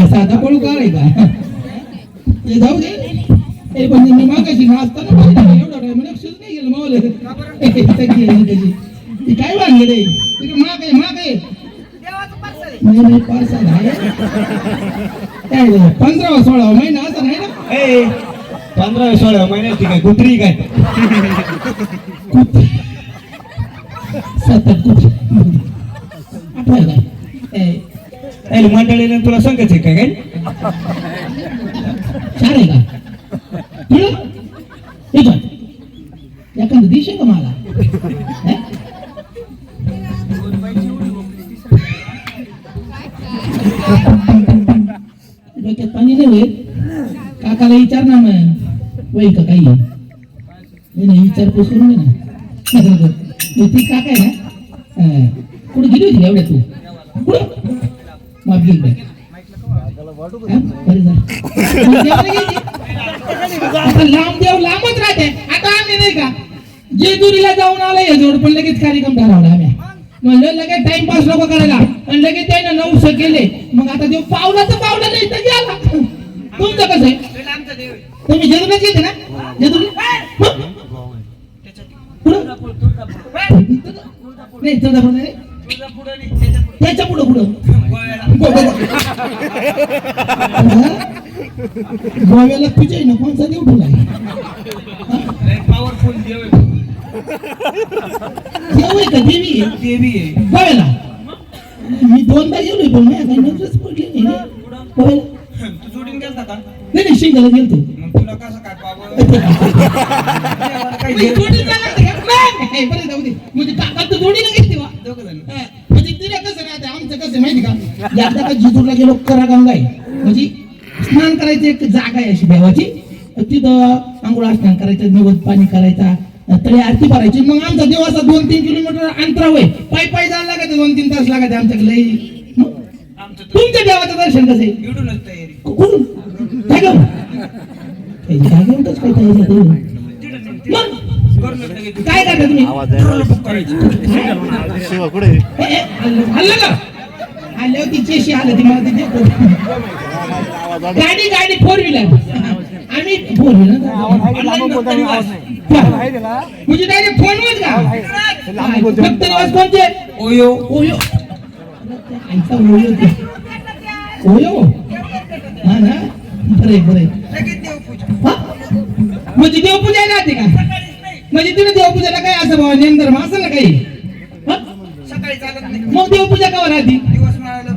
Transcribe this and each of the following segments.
साधा पळू काय का ते जाऊ दे. पण मी मागाशी नाचताना एवढा टाइम लक्षच नाही गेलं मावलं त्याची ती काय वाढली रे तिकडे माग आहे नाही पार्सल आहे. 15-16 महिना असं नाही ना. 15-16 महिन्यात ठीक आहे. कुत्री काय सतत कुत्री आठवायला काय मंडळीने तुला सांगायचं काय काय छान आहे का एखादं दिशे का मला डोक्यात पाणी नाही होईल. काकाला विचार ना मग वय का काही नाही विचारपूस करून ना ती काका आहे ना कुठं गेली होती एवढ्या तू कुठं माफ घेईल बाय लांब देव लांबच राहते. आता आम्ही नाही का जेजुरीला जाऊन आलो हे जोड पण लगेच कार्यक्रम ठरवला आम्ही म्हणलं लगेच टाइमपास नको करायला आणि लगेच त्यानं 900 केले. मग आता देव पावला तर पावला नाही तर गेला. तुमचं कसं आहे तुम्ही जेजुरीलाच गेले ना जेजुरी नाही तुळजापूर नाही त्याच्या पुढं गोव्याला तुझ्या ना कोणचा देव ठेवला पॉवरफुल देव आहे का देवी आहे गोव्याला. मी 2दा गेलोय पण माझ्या काही नजरच पडली नाही गोव्याला. तू जोडीन गेलता का नाही शिंगाला गेलतो. तुला कसं काय पावर म्हणजे काका तर जोडीला गेली तेव्हा म्हणजे तिला कसं राहते आमचं कसं माहिती का एकदा का जिजूरला गेलो करागंगा आहे म्हणजे स्नान करायचं एक जागा आहे अशी देवाची. तिथं आंघोळ स्नान करायचं निवद पाणी करायचा तळी आरती करायची. मग आमचा देव असा 2-3 किलोमीटर अंतराव आहे. पायी जायला लागायचं 2-3 तास लागायचे आमच्याकडे. तुमच्या देवाचं दर्शन कसं आहे कुठून काय घेऊन काय घेऊनच काय काय करता तुम्ही हल्लं का आल्यावर तिच्याशी आलं ती मला तिथे गाडी 4 व्हीलर आम्ही 4 व्हीलर म्हणजे डायरेक्ट फोनवर का फक्त निवास कोणते ओयो आईचा ओयो हा ना बरे म्हणजे देवपूजा राहते का म्हणजे तिने देवपूजाला काय असं भावा नेमधर्म असं ना काही सकाळी चालत नाही मग देवपूजा केव्हा राहते दिवस मिळाला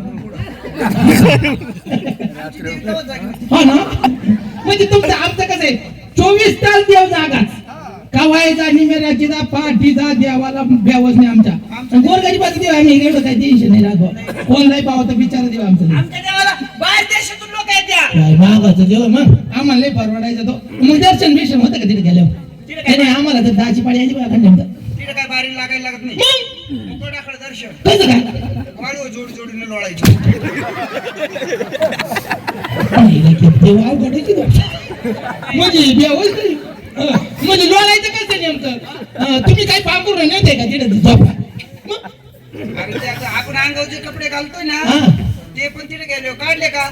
हा ना म्हणजे तुमचं आमचं कसं आहे 24 तास देव जागाच कवायचा निमेराचीचा पाठीचा देवाला बेवच नाही आमच्या गोरगरीबाचा देव आम्ही एवढं काही टेन्शन नाही राहतो कोण नाही पाहतो तर बिचारा देव आमचा देवाला बाहेर देशातून लोक येतात काय मागाचं देव मग आम्हाला नाही परवडायचं तो मग दर्शन बिर्शन होतं का तिथे गेल्यावर नाही आम्हाला तर 10ची पाळी यायची बघा तिथे काय बारी लागायला लागत नाही दर्शन कसं काय वाळू जोडीने लोळायची देवा घडायची म्हणजे देवच नाही म्हणजे लोळायचं कसं नेमकं तुम्ही काही पाकूर नव्हते का तिथे झोपा आपण अंगावर जे कपडे घालतोय ना ते पण तिथे गेले काढले का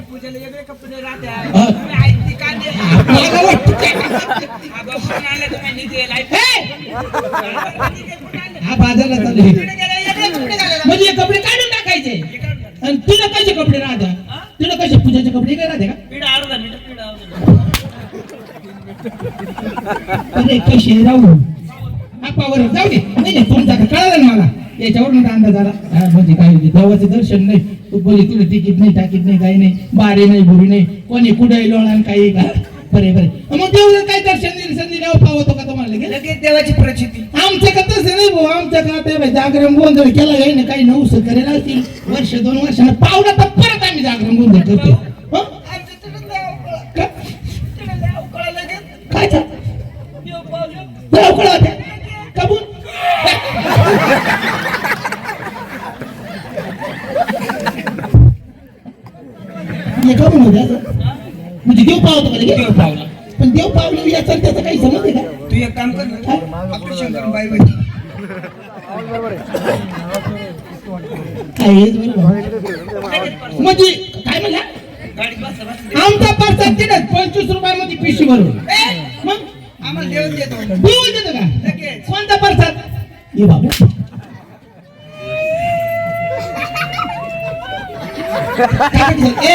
पूजेला वेगळे कपडे राहतात हा बाजारला चालू म्हणजे कपडे काढून टाकायचे आणि तुला कसे कपडे राहतात तुला कसे पूजाचे कपडे काय राहते का अरे कसे राहू पावर जाऊ दे नाही तुमचा कळालं ना मला याच्यावरून अंदाज आला म्हणजे काय देवाचं दर्शन नाही तू बोली तुला तिकीट नाही टाकीट नाही काही नाही बारे नाही बुरी नाही कोणी कुठे लोळा काही का बरे मग देव काय दर्शन संधी पावतो का तुम्हाला लगेच देवाची प्रचिती आमचं का तसं नाही भाऊ आमच्या का जागरण गोंधळ केला काही ना काही 900 करेल असतील 1-2 वर्षांना पावला तर परत आम्ही जागरण गोंधळ करतो काय कबूल म्हणजे देव पावतो का देव पावला पण देव पावलं याचा त्याचा काही समज आहे का तू एक एक काम कर ना ऑपरेशन करून बाई बाई काय हेच बरोबर. म्हणजे काय म्हणला गाडीत बसला बसला आमचा परसाद तिथं 25 रुपयामध्ये पिशवी भरून मग आम्हाला जेवण देतो देऊन देतो का लगेच कोणता परसाद ये बाबू काय म्हणते? ए,